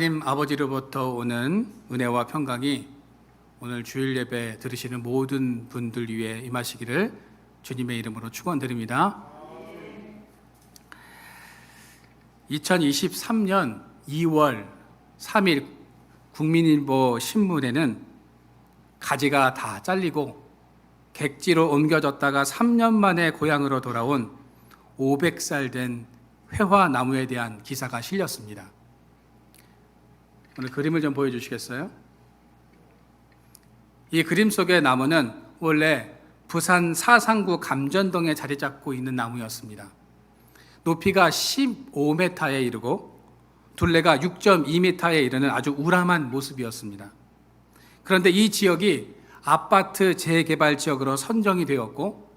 하나님 아버지로부터 오는 은혜와 평강이 오늘 주일 예배 들으시는 모든 분들 위해 임하시기를 주님의 이름으로 축원드립니다. 2023년 2월 3일 국민일보 신문에는 가지가 다 잘리고 객지로 옮겨졌다가 3년 만에 고향으로 돌아온 500살 된 회화나무에 대한 기사가 실렸습니다. 오늘 그림을 좀 보여주시겠어요? 이 그림 속의 나무는 원래 부산 사상구 감전동에 자리 잡고 있는 나무였습니다. 높이가 15m에 이르고 둘레가 6.2m에 이르는 아주 우람한 모습이었습니다. 그런데 이 지역이 아파트 재개발 지역으로 선정이 되었고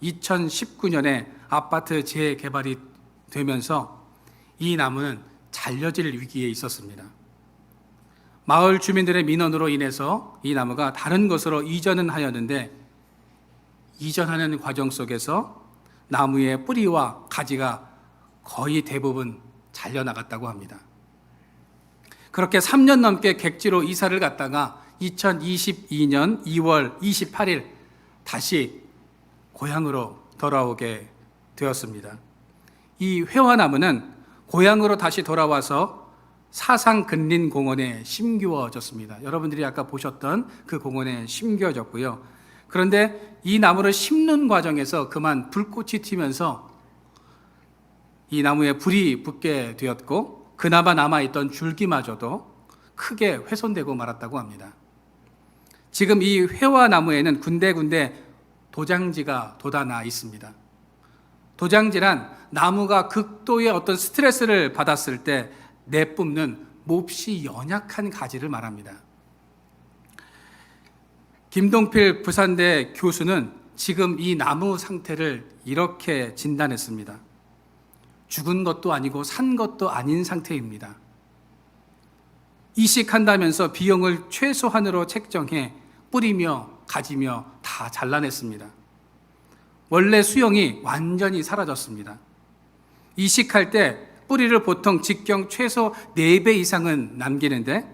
2019년에 아파트 재개발이 되면서 이 나무는 잘려질 위기에 있었습니다. 마을 주민들의 민원으로 인해서 이 나무가 다른 곳으로 이전은 하였는데 이전하는 과정 속에서 나무의 뿌리와 가지가 거의 대부분 잘려나갔다고 합니다. 그렇게 3년 넘게 객지로 이사를 갔다가 2022년 2월 28일 다시 고향으로 돌아오게 되었습니다. 이 회화나무는 고향으로 다시 돌아와서 사상근린공원에 심기워졌습니다. 여러분들이 아까 보셨던 그 공원에 심겨졌고요. 그런데 이 나무를 심는 과정에서 그만 불꽃이 튀면서 이 나무에 불이 붙게 되었고 그나마 남아있던 줄기마저도 크게 훼손되고 말았다고 합니다. 지금 이 회화나무에는 군데군데 도장지가 돋아나 있습니다. 도장지란 나무가 극도의 어떤 스트레스를 받았을 때 내뿜는 몹시 연약한 가지를 말합니다. 김동필 부산대 교수는 지금 이 나무 상태를 이렇게 진단했습니다. 죽은 것도 아니고 산 것도 아닌 상태입니다. 이식한다면서 비용을 최소한으로 책정해 뿌리며 가지며 다 잘라냈습니다. 원래 수영이 완전히 사라졌습니다. 이식할 때 뿌리를 보통 직경 최소 4배 이상은 남기는데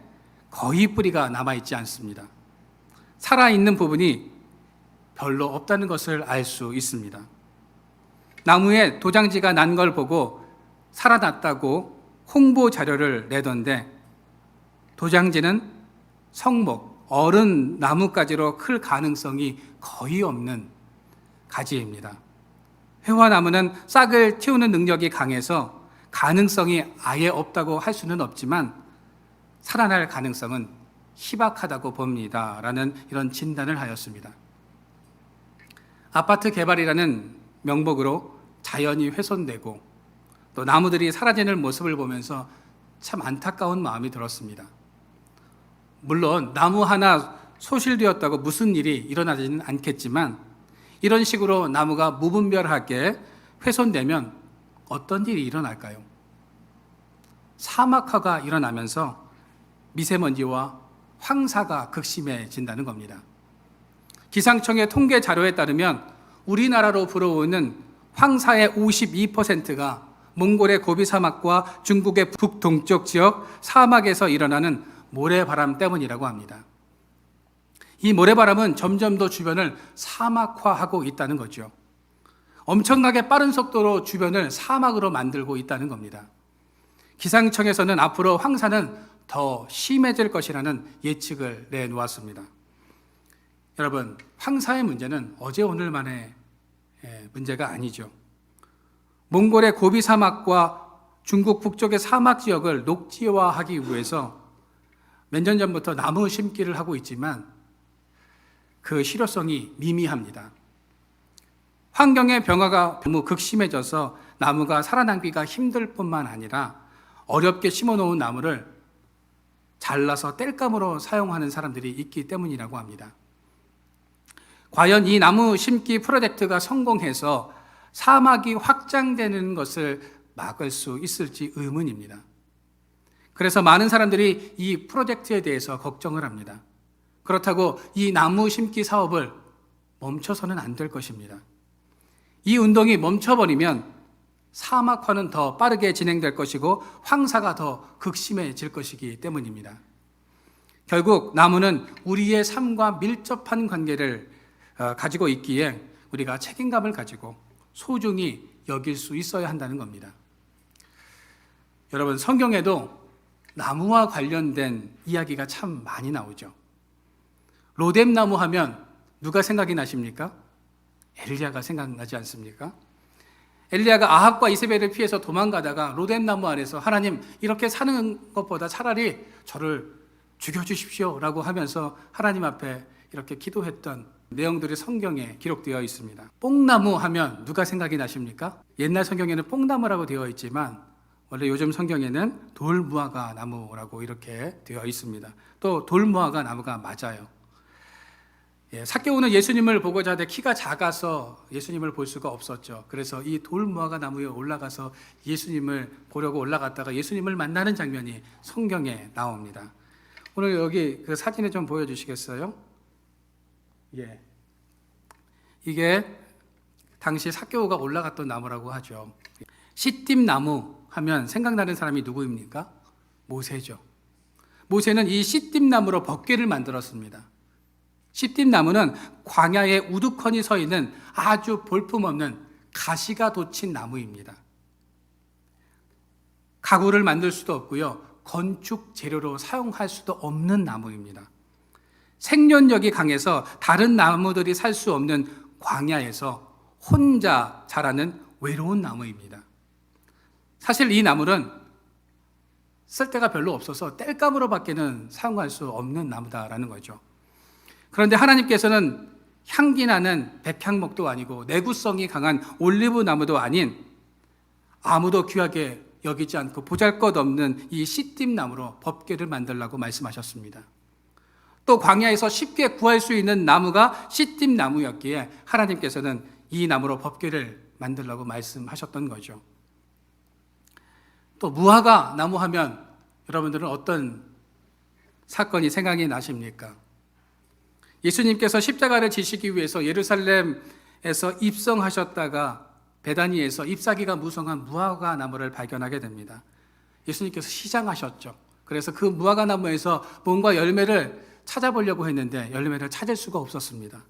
거의 뿌리가 남아있지 않습니다. 살아있는 부분이 별로 없다는 것을 알 수 있습니다. 나무에 도장지가 난 걸 보고 살아났다고 홍보 자료를 내던데 도장지는 성목, 어른 나무가지로 클 가능성이 거의 없는 가지입니다. 회화나무는 싹을 틔우는 능력이 강해서 가능성이 아예 없다고 할 수는 없지만 살아날 가능성은 희박하다고 봅니다. 라는 이런 진단을 하였습니다. 아파트 개발이라는 명목으로 자연이 훼손되고 또 나무들이 사라지는 모습을 보면서 참 안타까운 마음이 들었습니다. 물론 나무 하나 소실되었다고 무슨 일이 일어나지는 않겠지만 이런 식으로 나무가 무분별하게 훼손되면 어떤 일이 일어날까요? 사막화가 일어나면서 미세먼지와 황사가 극심해진다는 겁니다. 기상청의 통계 자료에 따르면 우리나라로 불어오는 황사의 52%가 몽골의 고비 사막과 중국의 북동쪽 지역 사막에서 일어나는 모래바람 때문이라고 합니다. 이 모래바람은 점점 더 주변을 사막화하고 있다는 거죠. 엄청나게 빠른 속도로 주변을 사막으로 만들고 있다는 겁니다. 기상청에서는 앞으로 황사는 더 심해질 것이라는 예측을 내놓았습니다. 여러분, 황사의 문제는 어제 오늘만의 문제가 아니죠. 몽골의 고비 사막과 중국 북쪽의 사막 지역을 녹지화하기 위해서 몇 년 전부터 나무 심기를 하고 있지만 그 실효성이 미미합니다. 환경의 변화가 너무 극심해져서 나무가 살아남기가 힘들 뿐만 아니라 어렵게 심어놓은 나무를 잘라서 땔감으로 사용하는 사람들이 있기 때문이라고 합니다. 과연 이 나무 심기 프로젝트가 성공해서 사막이 확장되는 것을 막을 수 있을지 의문입니다. 그래서 많은 사람들이 이 프로젝트에 대해서 걱정을 합니다. 그렇다고 이 나무 심기 사업을 멈춰서는 안 될 것입니다. 이 운동이 멈춰버리면 사막화는 더 빠르게 진행될 것이고 황사가 더 극심해질 것이기 때문입니다. 결국 나무는 우리의 삶과 밀접한 관계를 가지고 있기에 우리가 책임감을 가지고 소중히 여길 수 있어야 한다는 겁니다. 여러분, 성경에도 나무와 관련된 이야기가 참 많이 나오죠. 로뎀나무 하면 누가 생각이 나십니까? 엘리야가 생각나지 않습니까? 엘리야가 아합과 이세벨을 피해서 도망가다가 로뎀나무 아래서 하나님, 이렇게 사는 것보다 차라리 저를 죽여주십시오 라고 하면서 하나님 앞에 이렇게 기도했던 내용들이 성경에 기록되어 있습니다. 뽕나무 하면 누가 생각이 나십니까? 옛날 성경에는 뽕나무라고 되어 있지만 원래 요즘 성경에는 돌무화과 나무라고 이렇게 되어 있습니다. 또 돌무화과 나무가 맞아요. 삭개오는 예수님을 보고자 하되 키가 작아서 예수님을 볼 수가 없었죠. 그래서 이 돌무화과 나무에 올라가서 예수님을 보려고 올라갔다가 예수님을 만나는 장면이 성경에 나옵니다. 오늘 여기 그 사진을 좀 보여주시겠어요? 이게 당시 삭개오가 올라갔던 나무라고 하죠. 시띠나무 하면 생각나는 사람이 누구입니까? 모세죠. 모세는 이 시띠나무로 법궤를 만들었습니다. 시띠나무는 광야에 우두커니 서 있는 아주 볼품없는 가시가 돋친 나무입니다. 가구를 만들 수도 없고요, 건축 재료로 사용할 수도 없는 나무입니다. 생존력이 강해서 다른 나무들이 살 수 없는 광야에서 혼자 자라는 외로운 나무입니다. 사실 이 나무는 쓸데가 별로 없어서 땔감으로밖에는 사용할 수 없는 나무다라는 거죠. 그런데 하나님께서는 향기 나는 백향목도 아니고 내구성이 강한 올리브 나무도 아닌 아무도 귀하게 여기지 않고 보잘것없는 이 시띠나무로 법궤를 만들라고 말씀하셨습니다. 또 광야에서 쉽게 구할 수 있는 나무가 시띠나무였기에 하나님께서는 이 나무로 법궤를 만들라고 말씀하셨던 거죠. 또 무화과 나무 하면 여러분들은 어떤 사건이 생각이 나십니까? 예수님께서 십자가를 지시기 위해서 예루살렘에서 입성하셨다가 베다니에서 잎사귀가 무성한 무화과 나무를 발견하게 됩니다. 예수님께서 시장하셨죠. 그래서 그 무화과 나무에서 뭔가 열매를 찾아보려고 했는데 열매를 찾을 수가 없었습니다.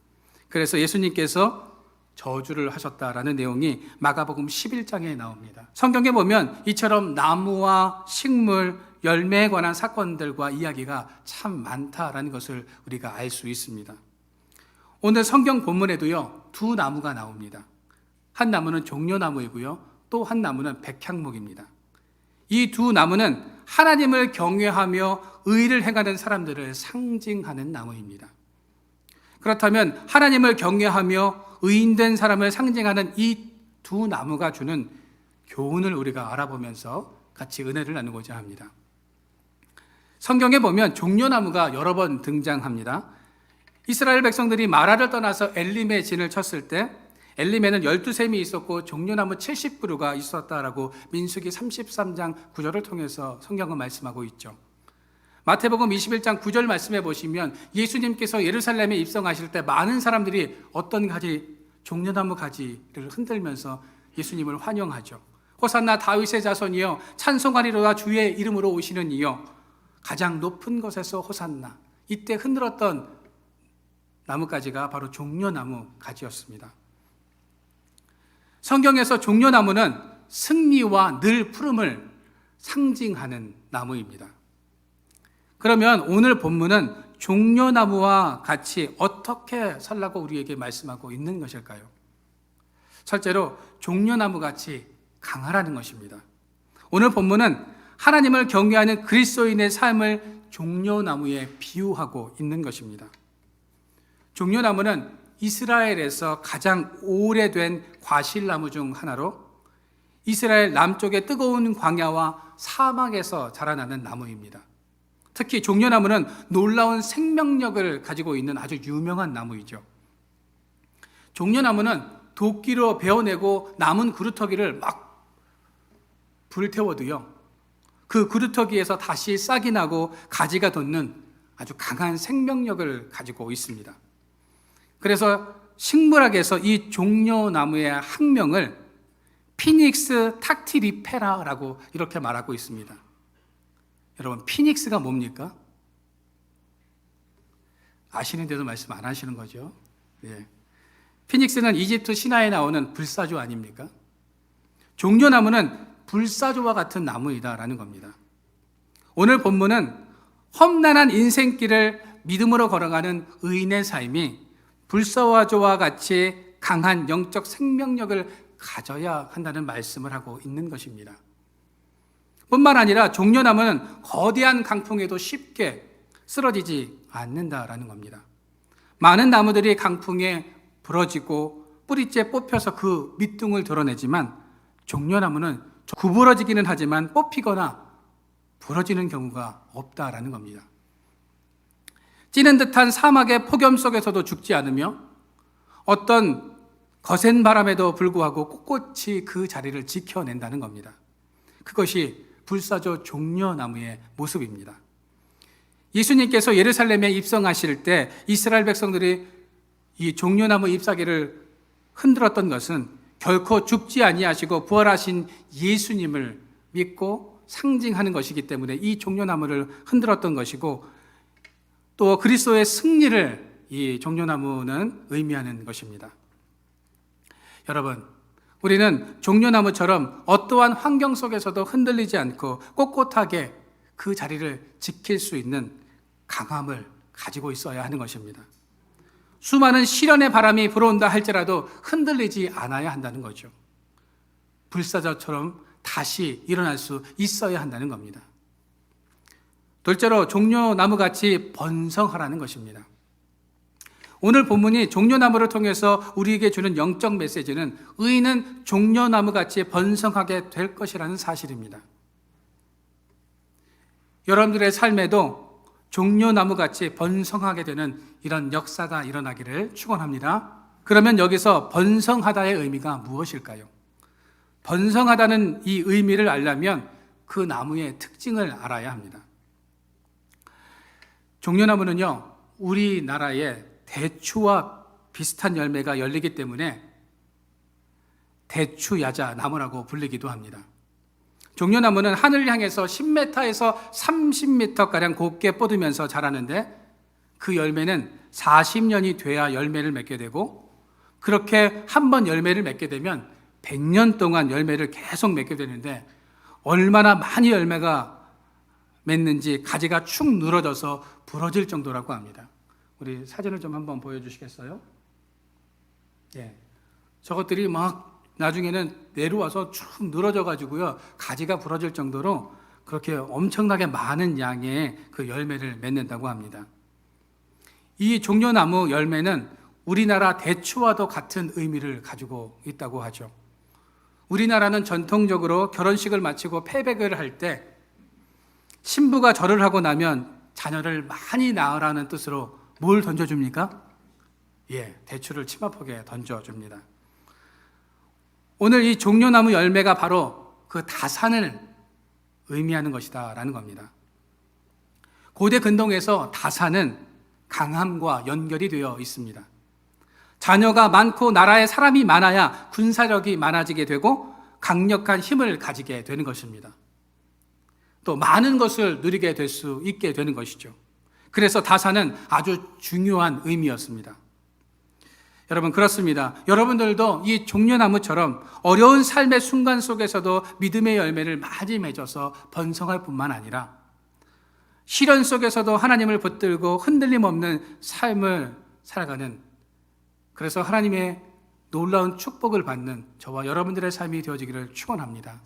그래서 예수님께서 저주를 하셨다라는 내용이 마가복음 11장에 나옵니다. 성경에 보면 이처럼 나무와 식물, 열매에 관한 사건들과 이야기가 참 많다라는 것을 우리가 알 수 있습니다. 오늘 성경 본문에도요, 두 나무가 나옵니다. 한 나무는 종려나무이고요, 또 한 나무는 백향목입니다. 이 두 나무는 하나님을 경외하며 의를 행하는 사람들을 상징하는 나무입니다. 그렇다면 하나님을 경외하며 의인된 사람을 상징하는 이 두 나무가 주는 교훈을 우리가 알아보면서 같이 은혜를 나누고자 합니다. 성경에 보면 종려나무가 여러 번 등장합니다. 이스라엘 백성들이 마라를 떠나서 엘림에 진을 쳤을 때 엘림에는 12샘이 있었고 종려나무 70그루가 있었다라고 민수기 33장 9절을 통해서 성경은 말씀하고 있죠. 마태복음 21장 9절 말씀해 보시면 예수님께서 예루살렘에 입성하실 때 많은 사람들이 어떤 가지, 종려나무 가지를 흔들면서 예수님을 환영하죠. 호산나 다윗의 자손이여, 찬송하리로다 주의 이름으로 오시는 이여, 가장 높은 곳에서 호산나. 이때 흔들었던 나뭇가지가 바로 종려나무 가지였습니다. 성경에서 종려나무는 승리와 늘 푸름을 상징하는 나무입니다. 그러면 오늘 본문은 종려나무와 같이 어떻게 살라고 우리에게 말씀하고 있는 것일까요? 첫째로 종려나무 같이 강하라는 것입니다. 오늘 본문은 하나님을 경외하는 그리스도인의 삶을 종려나무에 비유하고 있는 것입니다. 종려나무는 이스라엘에서 가장 오래된 과실나무 중 하나로 이스라엘 남쪽의 뜨거운 광야와 사막에서 자라나는 나무입니다. 특히 종려나무는 놀라운 생명력을 가지고 있는 아주 유명한 나무이죠. 종려나무는 도끼로 베어내고 남은 그루터기를 막 불태워도요, 그 그루터기에서 다시 싹이 나고 가지가 돋는 아주 강한 생명력을 가지고 있습니다. 그래서 식물학에서 이 종려나무의 학명을 피닉스 탁티리페라라고 이렇게 말하고 있습니다. 여러분, 피닉스가 뭡니까? 아시는데도 말씀 안 하시는 거죠. 예. 피닉스는 이집트 신화에 나오는 불사조 아닙니까? 종려나무는 불사조와 같은 나무이다라는 겁니다. 오늘 본문은 험난한 인생길을 믿음으로 걸어가는 의인의 삶이 불사조와 같이 강한 영적 생명력을 가져야 한다는 말씀을 하고 있는 것입니다. 뿐만 아니라 종려나무는 거대한 강풍에도 쉽게 쓰러지지 않는다라는 겁니다. 많은 나무들이 강풍에 부러지고 뿌리째 뽑혀서 그 밑둥을 드러내지만 종려나무는 구부러지기는 하지만 뽑히거나 부러지는 경우가 없다라는 겁니다. 찌는 듯한 사막의 폭염 속에서도 죽지 않으며 어떤 거센 바람에도 불구하고 꼿꼿이 그 자리를 지켜낸다는 겁니다. 그것이 불사조 종려나무의 모습입니다. 예수님께서 예루살렘에 입성하실 때 이스라엘 백성들이 이 종려나무 잎사귀를 흔들었던 것은 결코 죽지 아니하시고 부활하신 예수님을 믿고 상징하는 것이기 때문에 이 종려나무를 흔들었던 것이고, 또 그리스도의 승리를 이 종려나무는 의미하는 것입니다. 여러분, 우리는 종려나무처럼 어떠한 환경 속에서도 흔들리지 않고 꼿꼿하게 그 자리를 지킬 수 있는 강함을 가지고 있어야 하는 것입니다. 수많은 시련의 바람이 불어온다 할지라도 흔들리지 않아야 한다는 거죠. 불사조처럼 다시 일어날 수 있어야 한다는 겁니다. 둘째로 종려나무같이 번성하라는 것입니다. 오늘 본문이 종려나무를 통해서 우리에게 주는 영적 메시지는 의인은 종려나무같이 번성하게 될 것이라는 사실입니다. 여러분들의 삶에도 종려나무같이 번성하게 되는 이런 역사가 일어나기를 축원합니다. 그러면 여기서 번성하다의 의미가 무엇일까요? 번성하다는 이 의미를 알려면 그 나무의 특징을 알아야 합니다. 종려나무는요, 우리나라에 대추와 비슷한 열매가 열리기 때문에 대추야자 나무라고 불리기도 합니다. 종려나무는 하늘을 향해서 10m에서 30m가량 곱게 뻗으면서 자라는데 그 열매는 40년이 돼야 열매를 맺게 되고, 그렇게 한 번 열매를 맺게 되면 100년 동안 열매를 계속 맺게 되는데, 얼마나 많이 열매가 맺는지 가지가 축 늘어져서 부러질 정도라고 합니다. 우리 사진을 좀 한번 보여주시겠어요? 예, 저것들이 막 나중에는 내려와서 쭉 늘어져 가지고요, 가지가 부러질 정도로 그렇게 엄청나게 많은 양의 그 열매를 맺는다고 합니다. 이 종려나무 열매는 우리나라 대추와도 같은 의미를 가지고 있다고 하죠. 우리나라는 전통적으로 결혼식을 마치고 패백을 할 때 신부가 절을 하고 나면 자녀를 많이 낳으라는 뜻으로 뭘 던져줍니까? 예, 대추를 치마폭에 던져줍니다. 오늘 이 종려나무 열매가 바로 그 다산을 의미하는 것이다 라는 겁니다. 고대 근동에서 다산은 강함과 연결이 되어 있습니다. 자녀가 많고 나라에 사람이 많아야 군사력이 많아지게 되고 강력한 힘을 가지게 되는 것입니다. 또 많은 것을 누리게 될 수 있게 되는 것이죠. 그래서 다산은 아주 중요한 의미였습니다. 여러분, 그렇습니다. 여러분들도 이 종려나무처럼 어려운 삶의 순간 속에서도 믿음의 열매를 많이 맺어서 번성할 뿐만 아니라 시련 속에서도 하나님을 붙들고 흔들림 없는 삶을 살아가는, 그래서 하나님의 놀라운 축복을 받는 저와 여러분들의 삶이 되어지기를 축원합니다.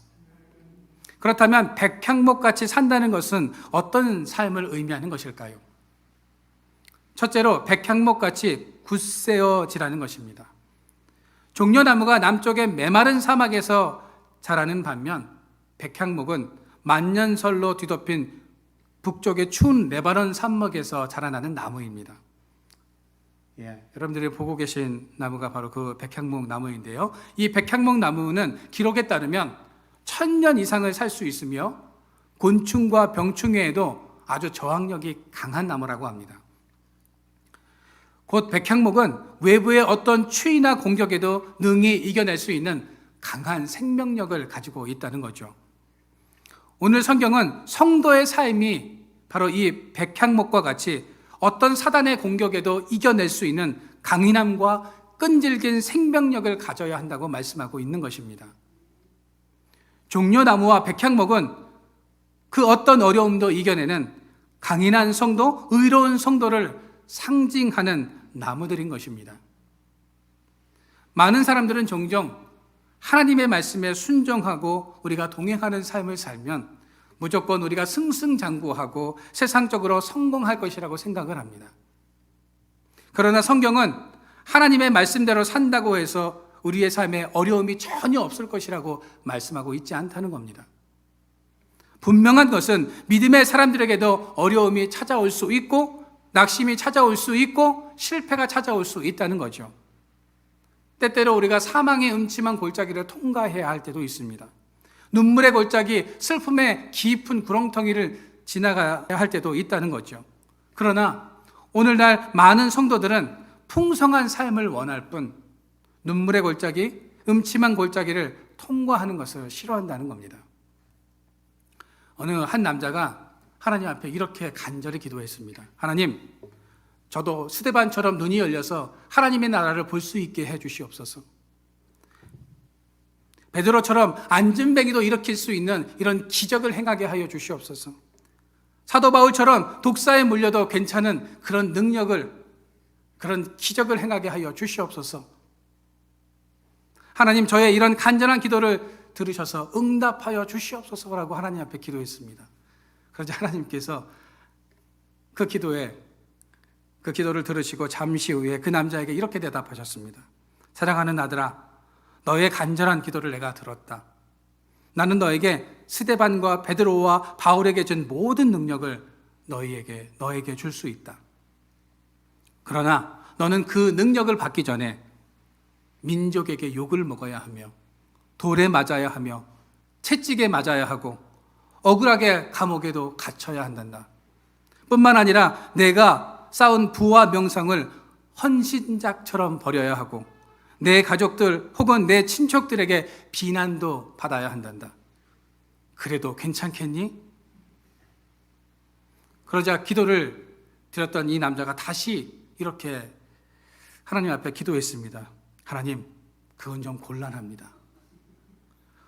그렇다면 백향목같이 산다는 것은 어떤 삶을 의미하는 것일까요? 첫째로 백향목같이 굳세어지라는 것입니다. 종려나무가 남쪽의 메마른 사막에서 자라는 반면 백향목은 만년설로 뒤덮인 북쪽의 추운 레바논 산맥에서 자라나는 나무입니다. 예, 여러분들이 보고 계신 나무가 바로 그 백향목 나무인데요. 이 백향목 나무는 기록에 따르면 1000년 이상을 살 수 있으며 곤충과 병충해에도 아주 저항력이 강한 나무라고 합니다. 곧 백향목은 외부의 어떤 추위나 공격에도 능히 이겨낼 수 있는 강한 생명력을 가지고 있다는 거죠. 오늘 성경은 성도의 삶이 바로 이 백향목과 같이 어떤 사단의 공격에도 이겨낼 수 있는 강인함과 끈질긴 생명력을 가져야 한다고 말씀하고 있는 것입니다. 종려나무와 백향목은 그 어떤 어려움도 이겨내는 강인한 성도, 의로운 성도를 상징하는 나무들인 것입니다. 많은 사람들은 종종 하나님의 말씀에 순종하고 우리가 동행하는 삶을 살면 무조건 우리가 승승장구하고 세상적으로 성공할 것이라고 생각을 합니다. 그러나 성경은 하나님의 말씀대로 산다고 해서 우리의 삶에 어려움이 전혀 없을 것이라고 말씀하고 있지 않다는 겁니다. 분명한 것은 믿음의 사람들에게도 어려움이 찾아올 수 있고 낙심이 찾아올 수 있고 실패가 찾아올 수 있다는 거죠. 때때로 우리가 사망의 음침한 골짜기를 통과해야 할 때도 있습니다. 눈물의 골짜기, 슬픔의 깊은 구렁텅이를 지나가야 할 때도 있다는 거죠. 그러나 오늘날 많은 성도들은 풍성한 삶을 원할 뿐 눈물의 골짜기, 음침한 골짜기를 통과하는 것을 싫어한다는 겁니다. 어느 한 남자가 하나님 앞에 이렇게 간절히 기도했습니다. 하나님, 저도 스데반처럼 눈이 열려서 하나님의 나라를 볼 수 있게 해 주시옵소서. 베드로처럼 안진뱅이도 일으킬 수 있는 이런 기적을 행하게 하여 주시옵소서. 사도 바울처럼 독사에 물려도 괜찮은 그런 능력을, 그런 기적을 행하게 하여 주시옵소서. 하나님, 저의 이런 간절한 기도를 들으셔서 응답하여 주시옵소서라고 하나님 앞에 기도했습니다. 그러자 하나님께서 그 기도를 들으시고 잠시 후에 그 남자에게 이렇게 대답하셨습니다. 사랑하는 아들아, 너의 간절한 기도를 내가 들었다. 나는 너에게 스데반과 베드로와 바울에게 준 모든 능력을 너에게 줄 수 있다. 그러나 너는 그 능력을 받기 전에 민족에게 욕을 먹어야 하며 돌에 맞아야 하며 채찍에 맞아야 하고 억울하게 감옥에도 갇혀야 한단다. 뿐만 아니라 내가 쌓은 부와 명성을 헌신작처럼 버려야 하고 내 가족들 혹은 내 친척들에게 비난도 받아야 한단다. 그래도 괜찮겠니? 그러자 기도를 드렸던 이 남자가 다시 이렇게 하나님 앞에 기도했습니다. 하나님, 그건 좀 곤란합니다.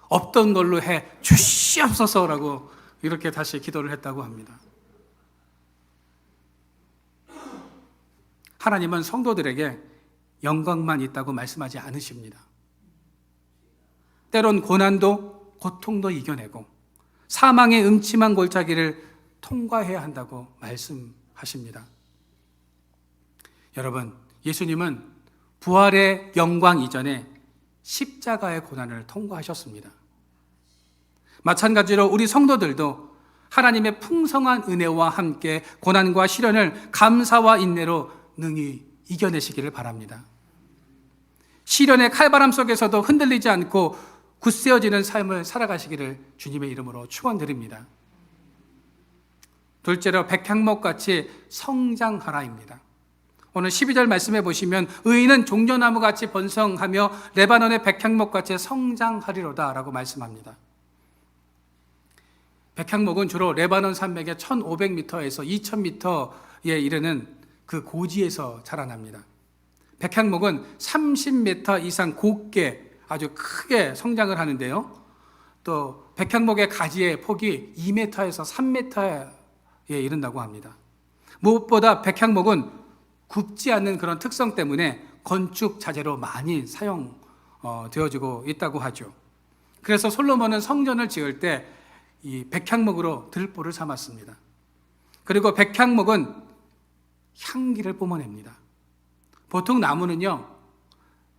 없던 걸로 해 주시옵소서라고 이렇게 다시 기도를 했다고 합니다. 하나님은 성도들에게 영광만 있다고 말씀하지 않으십니다. 때론 고난도 고통도 이겨내고 사망의 음침한 골짜기를 통과해야 한다고 말씀하십니다. 여러분, 예수님은 부활의 영광 이전에 십자가의 고난을 통과하셨습니다. 마찬가지로 우리 성도들도 하나님의 풍성한 은혜와 함께 고난과 시련을 감사와 인내로 능히 이겨내시기를 바랍니다. 시련의 칼바람 속에서도 흔들리지 않고 굳세어지는 삶을 살아가시기를 주님의 이름으로 축원드립니다. 둘째로 백향목같이 성장하라입니다. 오늘 12절 말씀해 보시면 의인은 종려나무같이 번성하며 레바논의 백향목같이 성장하리로다 라고 말씀합니다. 백향목은 주로 레바논 산맥의 1500m에서 2000m에 이르는 그 고지에서 자라납니다. 백향목은 30m 이상 곱게 아주 크게 성장을 하는데요. 또 백향목의 가지의 폭이 2m에서 3m에 이른다고 합니다. 무엇보다 백향목은 굽지 않는 그런 특성 때문에 건축 자재로 많이 사용되어지고 있다고 하죠. 그래서 솔로몬은 성전을 지을 때 이 백향목으로 들보를 삼았습니다. 그리고 백향목은 향기를 뿜어냅니다. 보통 나무는요,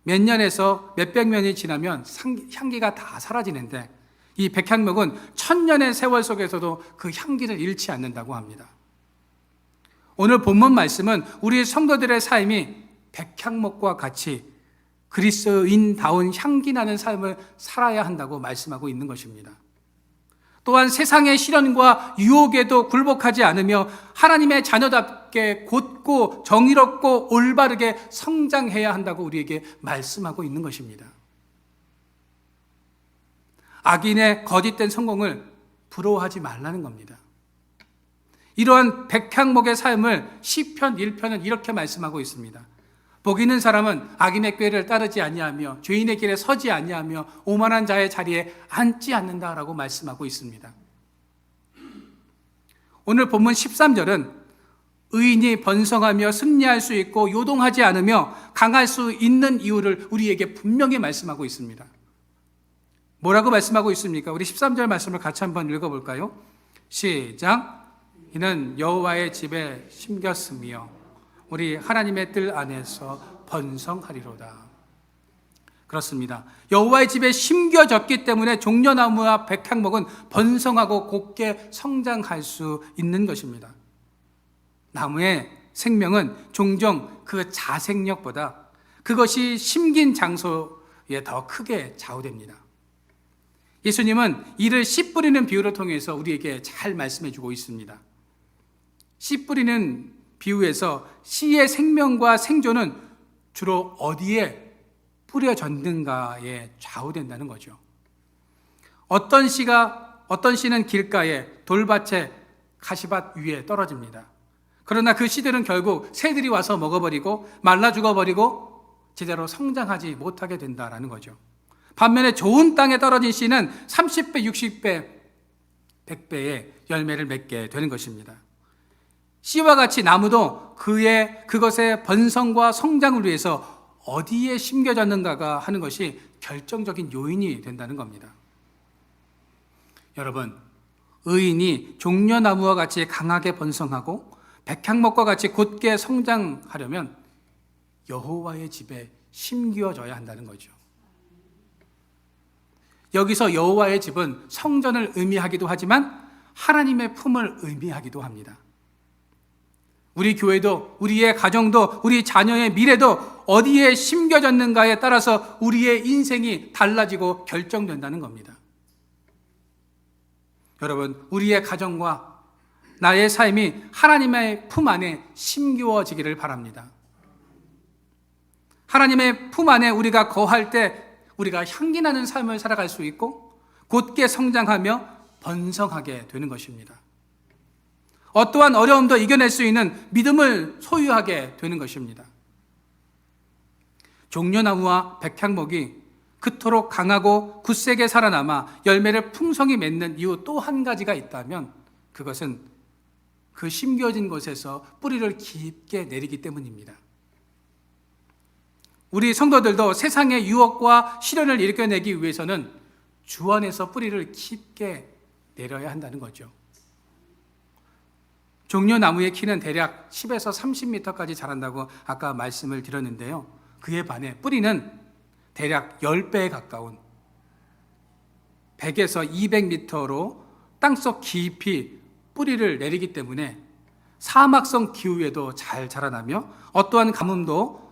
몇 년에서 몇백 년이 지나면 향기가 다 사라지는데 이 백향목은 1000년의 세월 속에서도 그 향기를 잃지 않는다고 합니다. 오늘 본문 말씀은 우리 성도들의 삶이 백향목과 같이 그리스도인다운 향기 나는 삶을 살아야 한다고 말씀하고 있는 것입니다. 또한 세상의 시련과 유혹에도 굴복하지 않으며 하나님의 자녀답게 곧고 정의롭고 올바르게 성장해야 한다고 우리에게 말씀하고 있는 것입니다. 악인의 거짓된 성공을 부러워하지 말라는 겁니다. 이러한 백향목의 삶을 시편 1편은 이렇게 말씀하고 있습니다. 복 있는 사람은 악인의 꾀를 따르지 아니하며 죄인의 길에 서지 아니하며 오만한 자의 자리에 앉지 않는다라고 말씀하고 있습니다. 오늘 본문 13절은 의인이 번성하며 승리할 수 있고 요동하지 않으며 강할 수 있는 이유를 우리에게 분명히 말씀하고 있습니다. 뭐라고 말씀하고 있습니까? 우리 13절 말씀을 같이 한번 읽어볼까요? 시작. 이는 여호와의 집에 심겼으며 우리 하나님의 뜰 안에서 번성하리로다. 그렇습니다. 여호와의 집에 심겨졌기 때문에 종려나무와 백향목은 번성하고 곱게 성장할 수 있는 것입니다. 나무의 생명은 종종 그 자생력보다 그것이 심긴 장소에 더 크게 좌우됩니다. 예수님은 이를 씨 뿌리는 비유를 통해서 우리에게 잘 말씀해 주고 있습니다. 씨 뿌리는 비유에서 씨의 생명과 생존은 주로 어디에 뿌려졌는가에 좌우된다는 거죠. 어떤 씨는 길가에, 돌밭에, 가시밭 위에 떨어집니다. 그러나 그 씨들은 결국 새들이 와서 먹어버리고 말라 죽어버리고 제대로 성장하지 못하게 된다는 거죠. 반면에 좋은 땅에 떨어진 씨는 30배, 60배, 100배의 열매를 맺게 되는 것입니다. 씨와 같이 나무도 그것의 번성과 성장을 위해서 어디에 심겨졌는가가 하는 것이 결정적인 요인이 된다는 겁니다. 여러분, 의인이 종려나무와 같이 강하게 번성하고 백향목과 같이 곧게 성장하려면 여호와의 집에 심겨져야 한다는 거죠. 여기서 여호와의 집은 성전을 의미하기도 하지만 하나님의 품을 의미하기도 합니다. 우리 교회도, 우리의 가정도, 우리 자녀의 미래도 어디에 심겨졌는가에 따라서 우리의 인생이 달라지고 결정된다는 겁니다. 여러분, 우리의 가정과 나의 삶이 하나님의 품 안에 심겨지기를 바랍니다. 하나님의 품 안에 우리가 거할 때 우리가 향기나는 삶을 살아갈 수 있고 곧게 성장하며 번성하게 되는 것입니다. 어떠한 어려움도 이겨낼 수 있는 믿음을 소유하게 되는 것입니다. 종려나무와 백향목이 그토록 강하고 굳세게 살아남아 열매를 풍성히 맺는 이유 또 한 가지가 있다면 그것은 그 심겨진 곳에서 뿌리를 깊게 내리기 때문입니다. 우리 성도들도 세상의 유혹과 시련을 일으켜내기 위해서는 주 안에서 뿌리를 깊게 내려야 한다는 거죠. 종려나무의 키는 대략 10에서 30m까지 자란다고 아까 말씀을 드렸는데요. 그에 반해 뿌리는 대략 10배에 가까운 100에서 200m로 땅속 깊이 뿌리를 내리기 때문에 사막성 기후에도 잘 자라나며 어떠한 가뭄도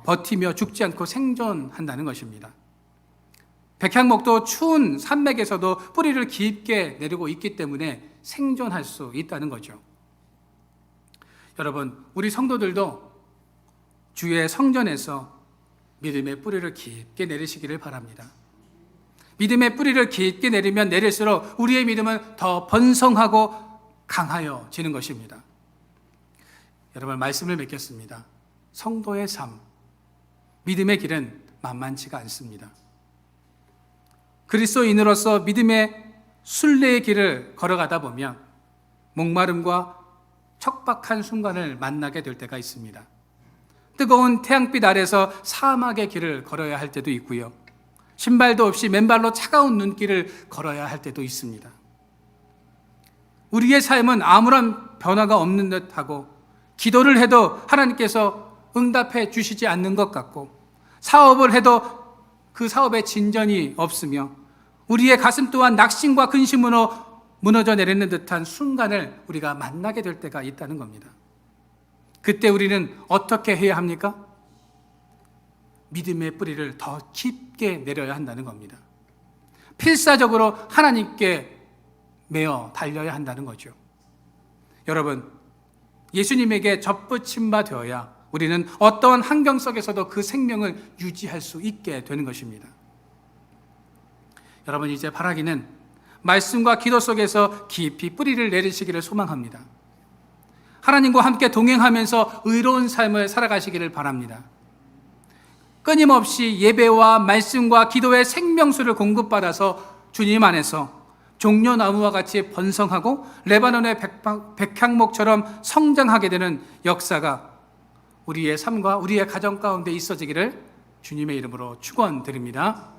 버티며 죽지 않고 생존한다는 것입니다. 백향목도 추운 산맥에서도 뿌리를 깊게 내리고 있기 때문에 생존할 수 있다는 거죠. 여러분, 우리 성도들도 주의 성전에서 믿음의 뿌리를 깊게 내리시기를 바랍니다. 믿음의 뿌리를 깊게 내리면 내릴수록 우리의 믿음은 더 번성하고 강하여지는 것입니다. 여러분, 말씀을 맺겠습니다. 성도의 삶, 믿음의 길은 만만치가 않습니다. 그리스도인으로서 믿음의 순례의 길을 걸어가다 보면 목마름과 척박한 순간을 만나게 될 때가 있습니다. 뜨거운 태양빛 아래서 사막의 길을 걸어야 할 때도 있고요. 신발도 없이 맨발로 차가운 눈길을 걸어야 할 때도 있습니다. 우리의 삶은 아무런 변화가 없는 듯하고 기도를 해도 하나님께서 응답해 주시지 않는 것 같고 사업을 해도 그 사업에 진전이 없으며 우리의 가슴 또한 낙심과 근심으로 무너져 내리는 듯한 순간을 우리가 만나게 될 때가 있다는 겁니다. 그때 우리는 어떻게 해야 합니까? 믿음의 뿌리를 더 깊게 내려야 한다는 겁니다. 필사적으로 하나님께 매어 달려야 한다는 거죠. 여러분, 예수님에게 접붙임 바 되어야 우리는 어떠한 환경 속에서도 그 생명을 유지할 수 있게 되는 것입니다. 여러분, 이제 바라기는 말씀과 기도 속에서 깊이 뿌리를 내리시기를 소망합니다. 하나님과 함께 동행하면서 의로운 삶을 살아가시기를 바랍니다. 끊임없이 예배와 말씀과 기도의 생명수를 공급받아서 주님 안에서 종려나무와 같이 번성하고 레바논의 백향목처럼 성장하게 되는 역사가 우리의 삶과 우리의 가정 가운데 있어지기를 주님의 이름으로 축원드립니다.